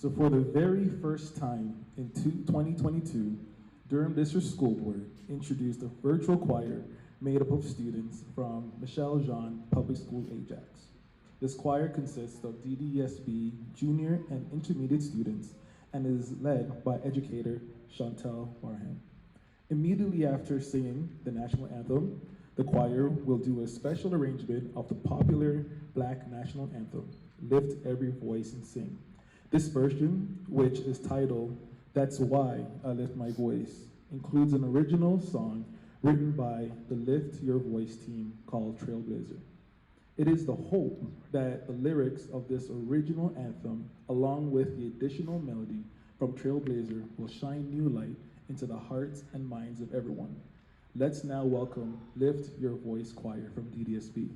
So for the very first time in 2022, Durham District School Board introduced a virtual choir made up of students from Michelle Jean Public School Ajax. This choir consists of DDSB junior and intermediate students and is led by educator Chantel Barham. Immediately after singing the national anthem, the choir will do a special arrangement of the popular Black national anthem, Lift Every Voice and Sing. This version, which is titled That's Why I Lift My Voice, includes an original song written by the Lift Your Voice team called Trailblazer. It is the hope that the lyrics of this original anthem, along with the additional melody from Trailblazer, will shine new light into the hearts and minds of everyone. Let's now welcome Lift Your Voice Choir from DDSB.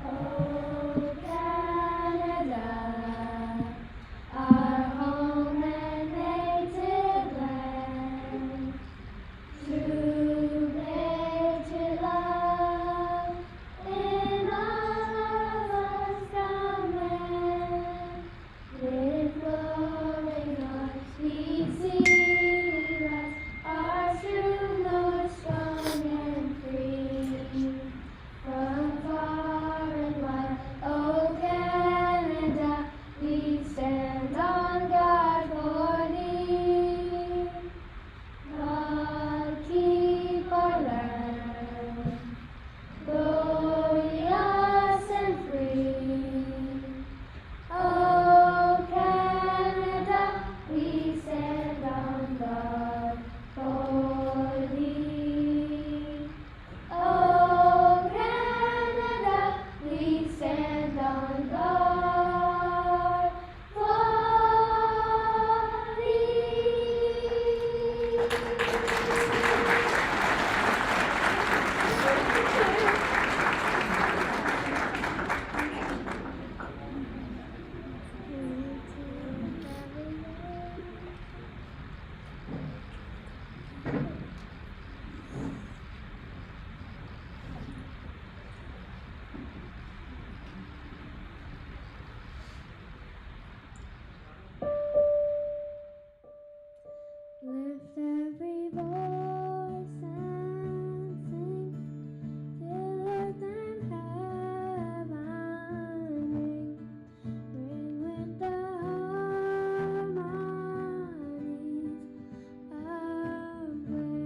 Oh, Canada, our home and native land, true nature love in all of us command. With glowing hearts we see rise, our true north strong and free. From far and wide, oh Canada, we stand on guard for thee. God keep our land glorious and free. Oh Canada, we stand on guard for thee. Oh Canada, we stand on guard for Lift every voice and sing till earth and heaven ring. Ring with the harmonies of praise.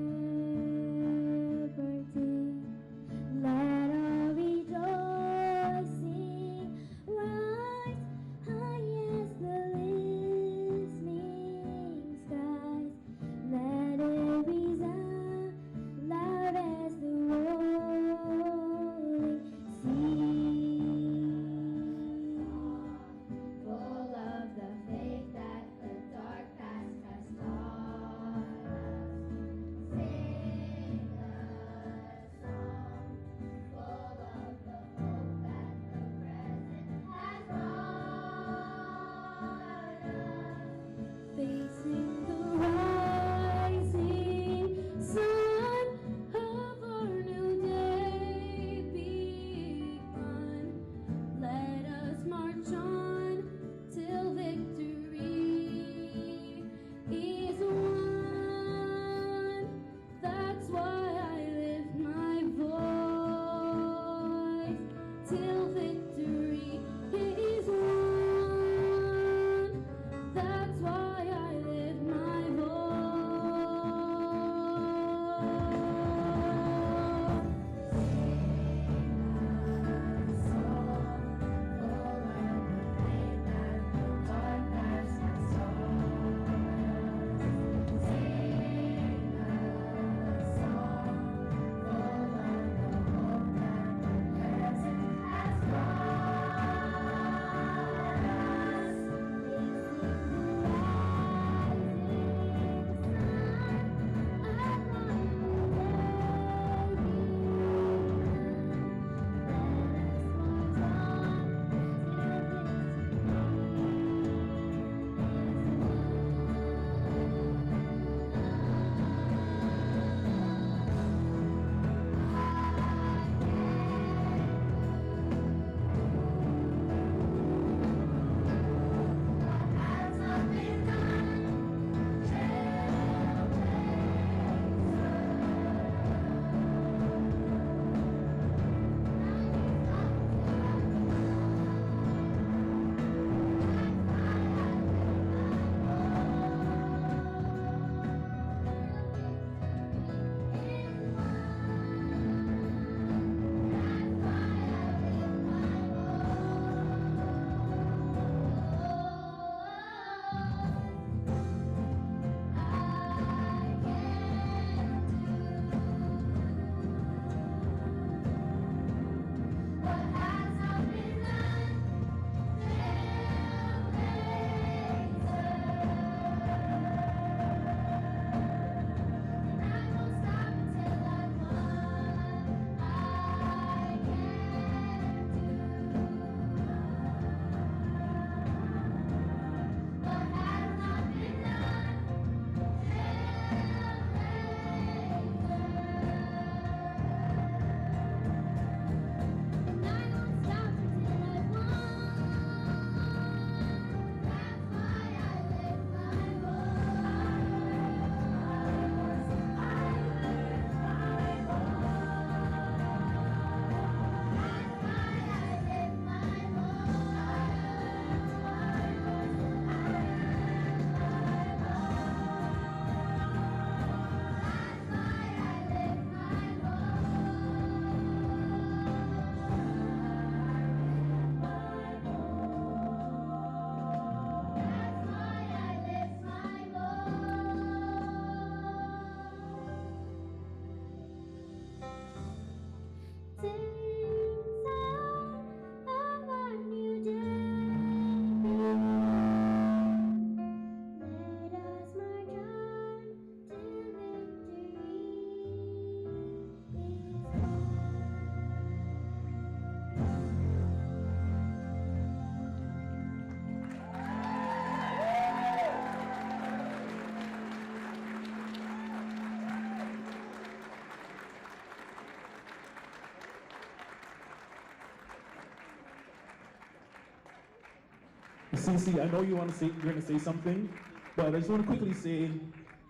Cece, I know you're going to say something, but I just want to quickly say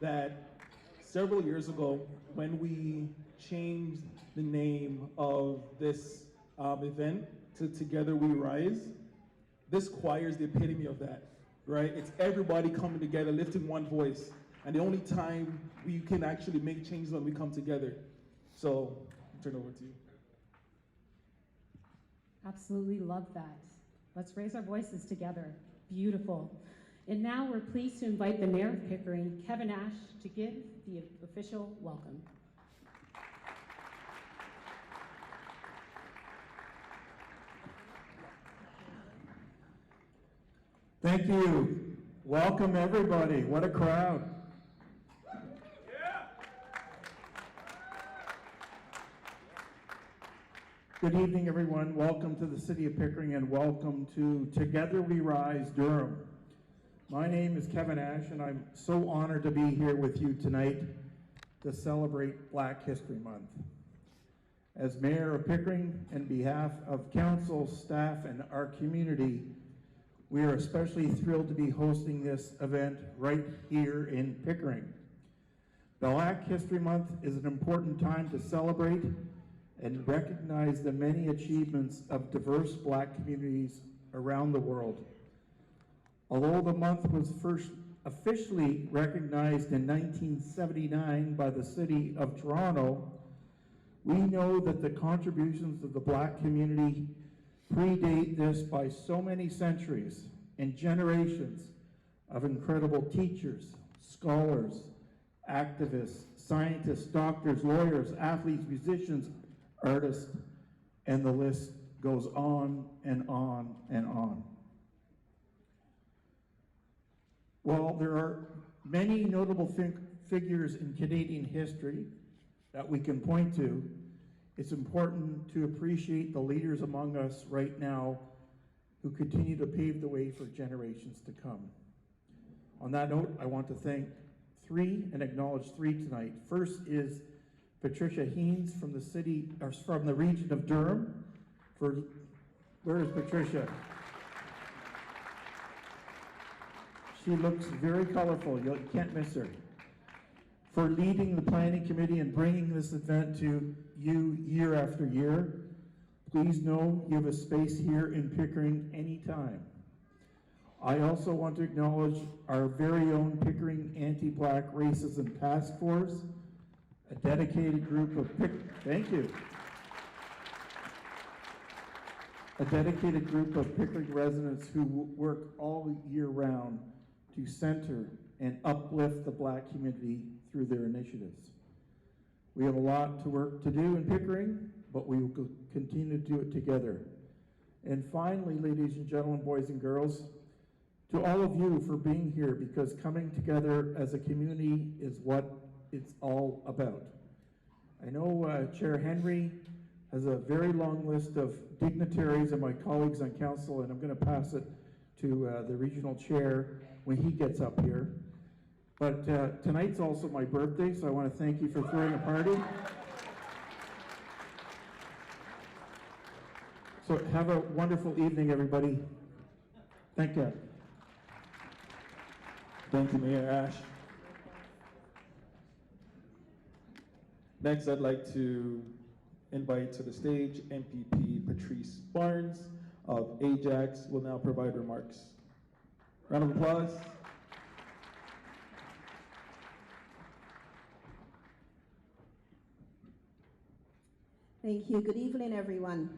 that several years ago, when we changed the name of this event to Together We Rise, this choir is the epitome of that, right? It's everybody coming together, lifting one voice. And the only time we can actually make changes when we come together. So, I'll turn it over to you. Absolutely love that. Let's raise our voices together. Beautiful. And now we're pleased to invite the Mayor of Pickering, Kevin Ash, to give the official welcome. Thank you. Welcome everybody. What a crowd. Good evening, everyone. Welcome to the City of Pickering and welcome to Together We Rise, Durham. My name is Kevin Ash and I'm so honored to be here with you tonight to celebrate Black History Month. As Mayor of Pickering, on behalf of council, staff, and our community, we are especially thrilled to be hosting this event right here in Pickering. Black History Month is an important time to celebrate and recognize the many achievements of diverse Black communities around the world. Although the month was first officially recognized in 1979 by the City of Toronto, we know that the contributions of the Black community predate this by so many centuries and generations of incredible teachers, scholars, activists, scientists, doctors, lawyers, athletes, musicians, artists, and the list goes on and on and on. While there are many notable figures in Canadian history that we can point to, it's important to appreciate the leaders among us right now who continue to pave the way for generations to come. On that note, I want to thank and acknowledge three tonight. First is Patricia Haynes from the region of Durham. Where is Patricia? She looks very colorful, you can't miss her. For leading the planning committee and bringing this event to you year after year. Please know you have a space here in Pickering anytime. I also want to acknowledge our very own Pickering Anti-Black Racism Taskforce, a dedicated group of Pickering residents who work all year round to center and uplift the Black community through their initiatives. We have a lot to work to do in Pickering, but we will continue to do it together. And finally, ladies and gentlemen, boys and girls, to all of you for being here, because coming together as a community is what it's all about. I know Chair Henry has a very long list of dignitaries and my colleagues on council, and I'm going to pass it to the regional chair when he gets up here. But tonight's also my birthday, so I want to thank you for throwing a party. So have a wonderful evening, everybody. Thank you. Thank you, Mayor Ash. Next, I'd like to invite to the stage MPP Patrice Barnes of Ajax will now provide remarks. Round of applause. Thank you. Good evening, everyone.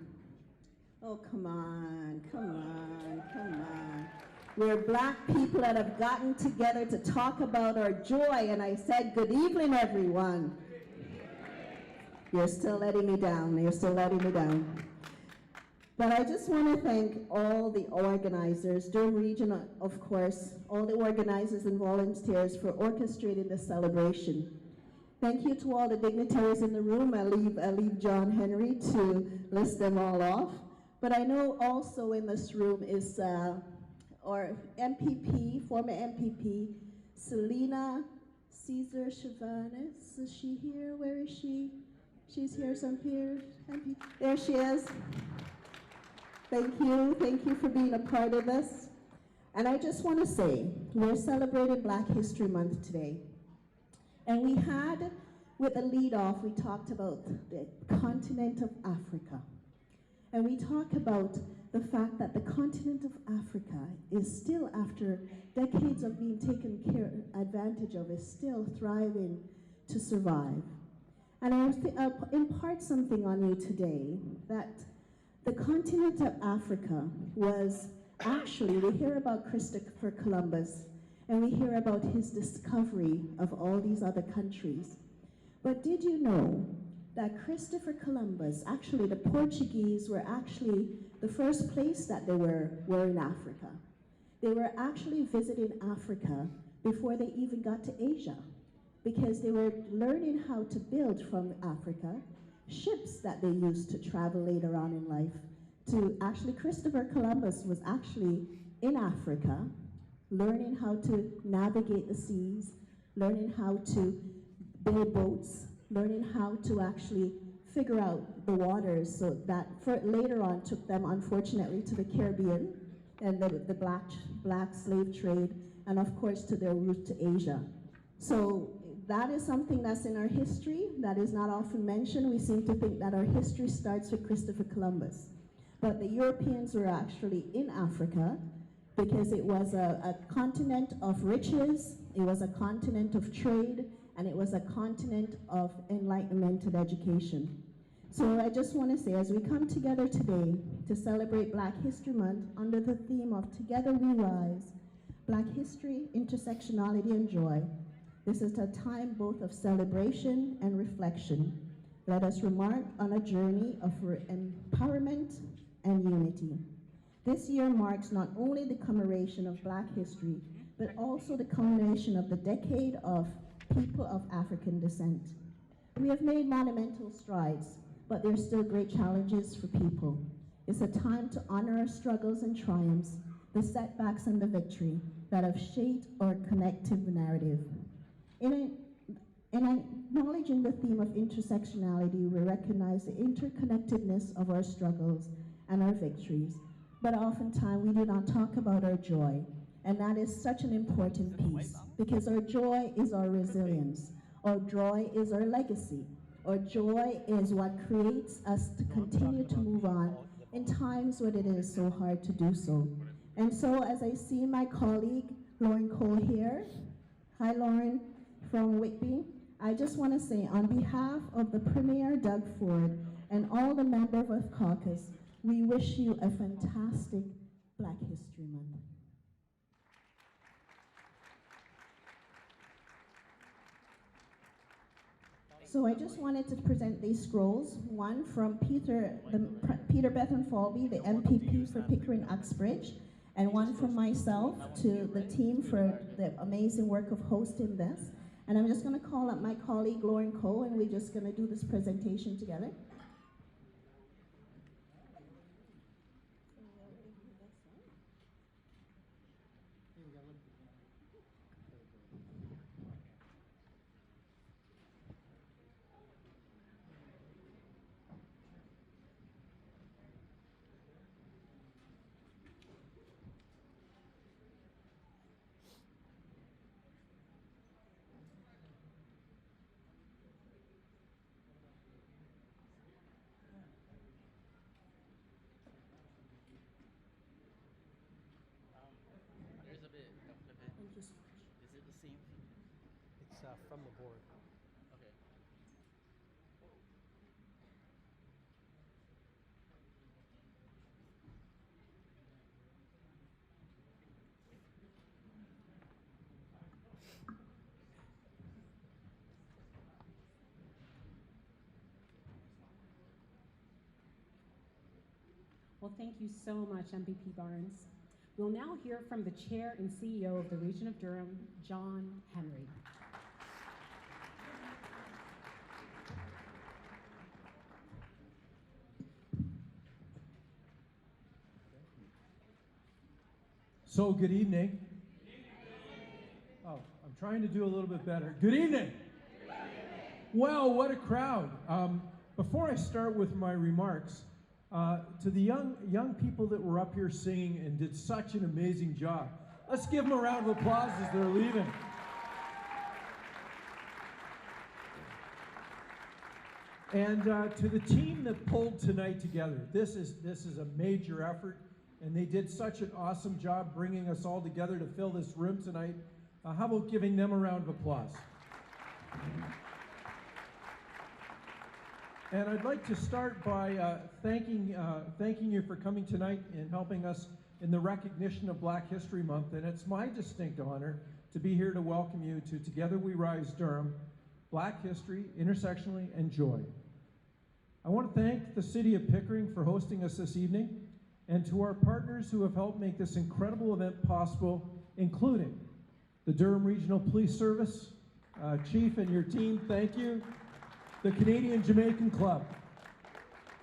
Oh, come on, come on, come on. We're Black people that have gotten together to talk about our joy, and I said, good evening, everyone. You're still letting me down. You're still letting me down. But I just want to thank all the organizers, Durham Region, of course, all the organizers and volunteers for orchestrating this celebration. Thank you to all the dignitaries in the room. I'll leave John Henry to list them all off. But I know also in this room is our MPP, former MPP, Selena Caesar Chavanis. Is she here? Where is she? She's here, some here. There she is. Thank you for being a part of this. And I just want to say, we're celebrating Black History Month today. And we had, with the lead off, we talked about the continent of Africa. And we talk about the fact that the continent of Africa is still, after decades of being taken advantage of, is still thriving to survive. And I'll impart something on you today, that the continent of Africa was actually, we hear about Christopher Columbus, and we hear about his discovery of all these other countries. But did you know that Christopher Columbus, actually the Portuguese were actually the first place that they were in Africa. They were actually visiting Africa before they even got to Asia, because they were learning how to build from Africa ships that they used to travel later on in life. To actually, Christopher Columbus was actually in Africa, learning how to navigate the seas, learning how to build boats, learning how to actually figure out the waters, so that later on took them, unfortunately, to the Caribbean and the black slave trade, and of course to their route to Asia. So that is something that's in our history that is not often mentioned. We seem to think that our history starts with Christopher Columbus. But the Europeans were actually in Africa because it was a continent of riches, it was a continent of trade, and it was a continent of enlightenment and education. So I just want to say, as we come together today to celebrate Black History Month under the theme of Together We Rise, Black History, Intersectionality, and Joy, this is a time both of celebration and reflection. Let us remark on a journey of empowerment and unity. This year marks not only the commemoration of Black history, but also the culmination of the decade of people of African descent. We have made monumental strides, but there are still great challenges for people. It's a time to honor our struggles and triumphs, the setbacks and the victory that have shaped our connective narrative. In acknowledging the theme of intersectionality, we recognize the interconnectedness of our struggles and our victories, but oftentimes we do not talk about our joy, and that is such an important piece, because our joy is our resilience, our joy is our legacy, our joy is what creates us to continue to move on in times when it is so hard to do so. And so as I see my colleague, Lauren Cole here, hi Lauren, from Whitby, I just want to say on behalf of the Premier Doug Ford and all the members of caucus, we wish you a fantastic Black History Month. So I just wanted to present these scrolls, one from Peter Bethan Falby, the MPP for Pickering Uxbridge, and one from myself to the team for the amazing work of hosting this. And I'm just going to call up my colleague Lauren Cole, and we're just going to do this presentation together. From the board. Okay. Well, thank you so much, MVP Barnes. We'll now hear from the Chair and CEO of the Region of Durham, John Henry. So, good evening. Oh, I'm trying to do a little bit better. Good evening. Wow, what a crowd. Before I start with my remarks, to the young people that were up here singing and did such an amazing job, Let's give them a round of applause as they're leaving. And to the team that pulled tonight together, this is a major effort, and they did such an awesome job bringing us all together to fill this room tonight. How about giving them a round of applause? And I'd like to start by thanking you for coming tonight and helping us in the recognition of Black History Month. And it's my distinct honor to be here to welcome you to Together We Rise Durham, Black History, Intersectionally, and Joy. I want to thank the City of Pickering for hosting us this evening, and to our partners who have helped make this incredible event possible, including the Durham Regional Police Service, Chief and your team, thank you. The Canadian Jamaican Club,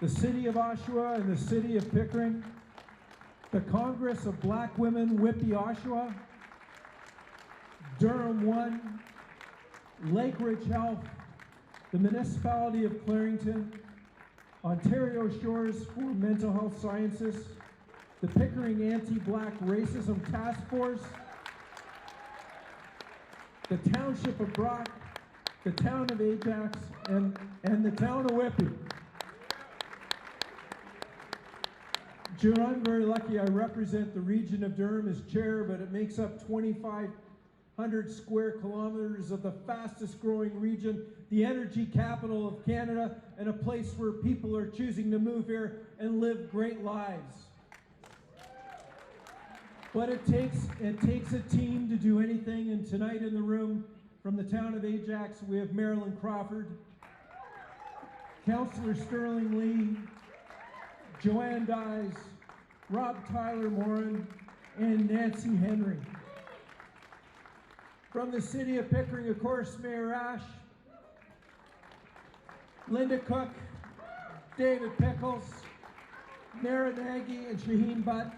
the City of Oshawa and the City of Pickering, the Congress of Black Women, Whitby, Oshawa, DurhamONE, Lakeridge Health, the Municipality of Clarington, Ontario Shores for Mental Health Sciences, the Pickering Anti-Black Racism Taskforce, the Township of Brock, the town of Ajax, and the town of Whitby. June, I'm very lucky. I represent the region of Durham as chair, but it makes up 2,500 square kilometers of the fastest growing region, the energy capital of Canada, and a place where people are choosing to move here and live great lives. But it takes a team to do anything, and tonight in the room, from the town of Ajax, we have Marilyn Crawford, Councillor Sterling Lee, Joanne Dyes, Rob Tyler Morin, and Nancy Henry. From the City of Pickering, of course, Mayor Ash, Linda Cook, David Pickles, Nara Nagy, and Shaheen Butt.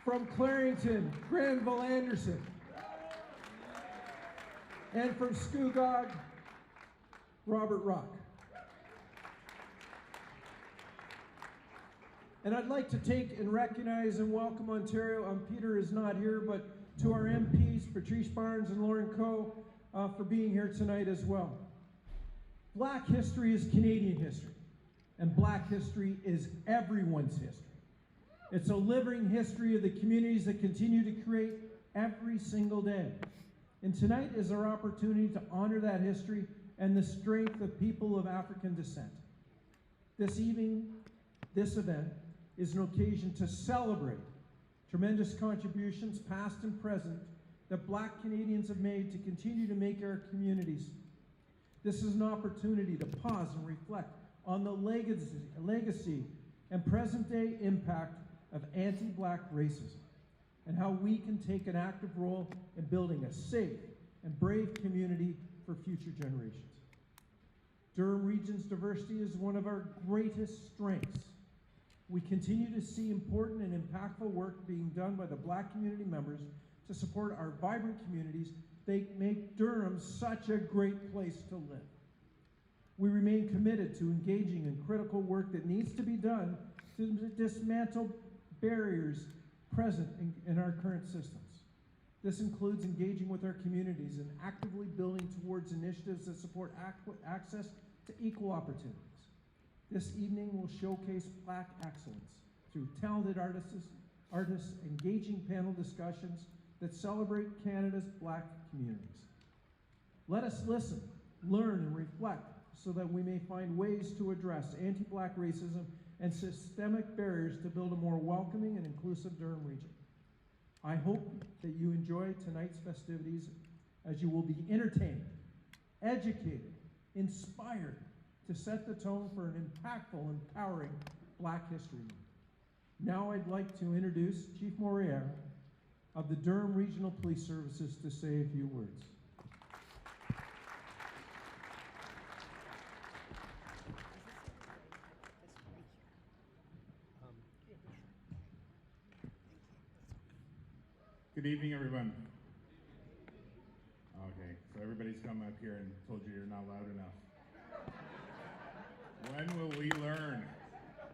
From Clarington, Granville Anderson. And from Scugog, Robert Rock. And I'd like to take and recognize and welcome Ontario. Peter is not here, but to our MPs, Patrice Barnes and Lauren Coe, for being here tonight as well. Black history is Canadian history, and Black history is everyone's history. It's a living history of the communities that continue to create every single day. And tonight is our opportunity to honor that history and the strength of people of African descent. This evening, this event is an occasion to celebrate tremendous contributions, past and present, that Black Canadians have made to continue to make our communities. This is an opportunity to pause and reflect on the legacy and present-day impact of anti-Black racism, and how we can take an active role in building a safe and brave community for future generations. Durham Region's diversity is one of our greatest strengths. We continue to see important and impactful work being done by the Black community members to support our vibrant communities. They make Durham such a great place to live. We remain committed to engaging in critical work that needs to be done to dismantle barriers present in our current systems. This includes engaging with our communities and actively building towards initiatives that support access to equal opportunities. This evening will showcase Black excellence through talented artists, engaging panel discussions that celebrate Canada's Black communities. Let us listen, learn, and reflect so that we may find ways to address anti-Black racism and systemic barriers to build a more welcoming and inclusive Durham region. I hope that you enjoy tonight's festivities, as you will be entertained, educated, inspired to set the tone for an impactful, empowering Black History Month. Now I'd like to introduce Chief Morier of the Durham Regional Police Services to say a few words. Good evening, everyone. Okay, so everybody's come up here and told you you're not loud enough. When will we learn?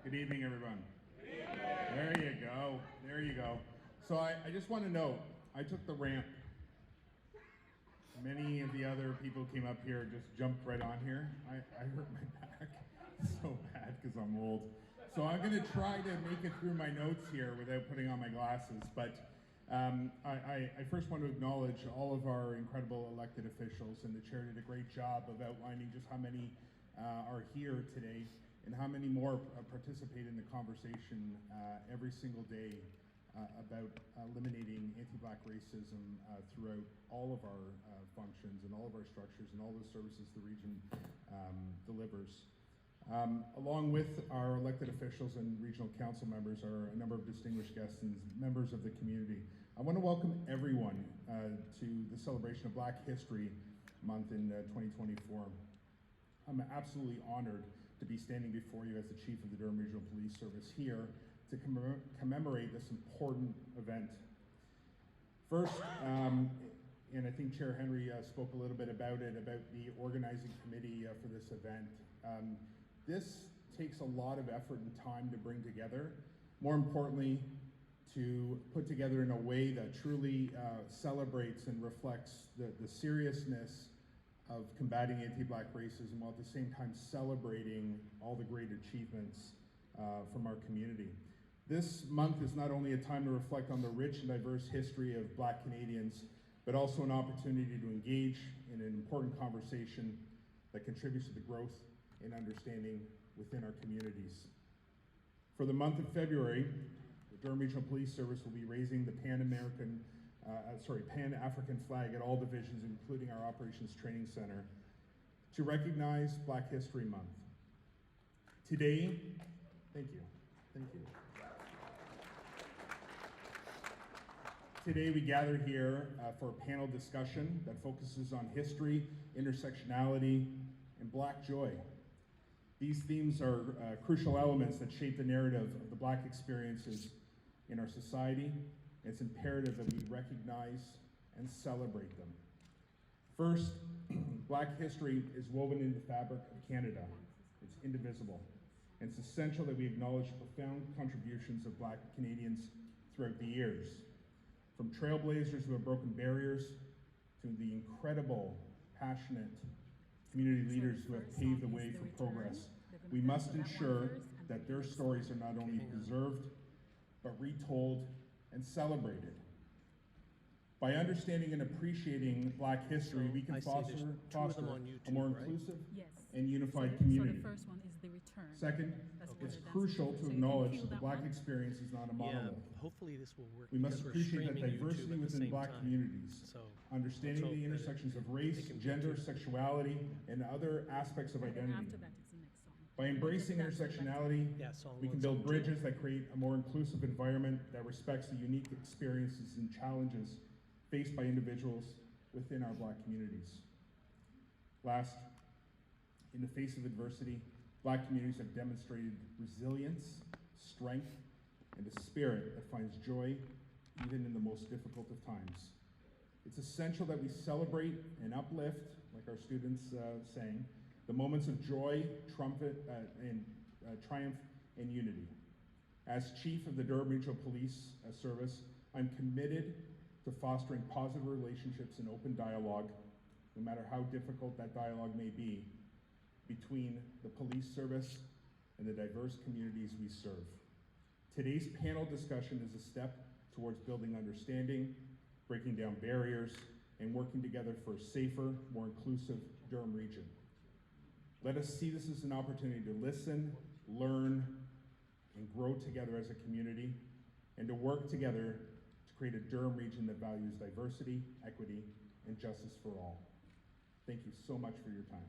Good evening, everyone. There you go. There you go. So I just want to know, I took the ramp. Many of the other people who came up here just jumped right on here. I hurt my back so bad because I'm old. So I'm going to try to make it through my notes here without putting on my glasses. But I first want to acknowledge all of our incredible elected officials, and the chair did a great job of outlining just how many are here today and how many more participate in the conversation every single day about eliminating anti-Black racism throughout all of our functions and all of our structures and all the services the region delivers. Along with our elected officials and regional council members are a number of distinguished guests and members of the community. I want to welcome everyone to the celebration of Black History Month in 2024. I'm absolutely honored to be standing before you as the Chief of the Durham Regional Police Service here to commemorate this important event. First, and I think Chair Henry spoke a little bit about it, about the organizing committee for this event. This takes a lot of effort and time to bring together. More importantly, to put together in a way that truly celebrates and reflects the seriousness of combating anti-Black racism, while at the same time celebrating all the great achievements from our community. This month is not only a time to reflect on the rich and diverse history of Black Canadians, but also an opportunity to engage in an important conversation that contributes to the growth and understanding within our communities. For the month of February, the Durham Regional Police Service will be raising the Pan-African flag at all divisions, including our Operations Training Center, to recognize Black History Month. Today, thank you. Today we gather here for a panel discussion that focuses on history, intersectionality, and Black joy. These themes are crucial elements that shape the narrative of the Black experiences in our society. It's imperative that we recognize and celebrate them. First, Black history is woven into the fabric of Canada. It's indivisible. And it's essential that we acknowledge the profound contributions of Black Canadians throughout the years. From trailblazers who have broken barriers to the incredible, passionate community leaders who have paved the way for progress, we must ensure that their stories are not only preserved, but retold and celebrated. By understanding and appreciating Black history, we can foster a more inclusive and unified community. So the first one is the return. Second, it's crucial to So acknowledge that the that Black one? experience is not a monolith. Hopefully this will work. We must because we're appreciate that streaming diversity YouTube at the within same Black time. communities, So understanding let's the hope that intersections of it race, can be gender, YouTube. sexuality, and other aspects of And identity. after that is the next song. By embracing intersectionality, Yeah, song we can one, build song two. bridges that create a more inclusive environment that respects the unique experiences and challenges faced by individuals within our Black communities. Last, in the face of adversity, Black communities have demonstrated resilience, strength, and a spirit that finds joy even in the most difficult of times. It's essential that we celebrate and uplift, like our students sang, the moments of joy, triumph, and unity. As Chief of the Durham Regional Police Service, I'm committed to fostering positive relationships and open dialogue, no matter how difficult that dialogue may be, between the police service and the diverse communities we serve. Today's panel discussion is a step towards building understanding, breaking down barriers, and working together for a safer, more inclusive Durham region. Let us see this as an opportunity to listen, learn, and grow together as a community, and to work together to create a Durham region that values diversity, equity, and justice for all. Thank you so much for your time.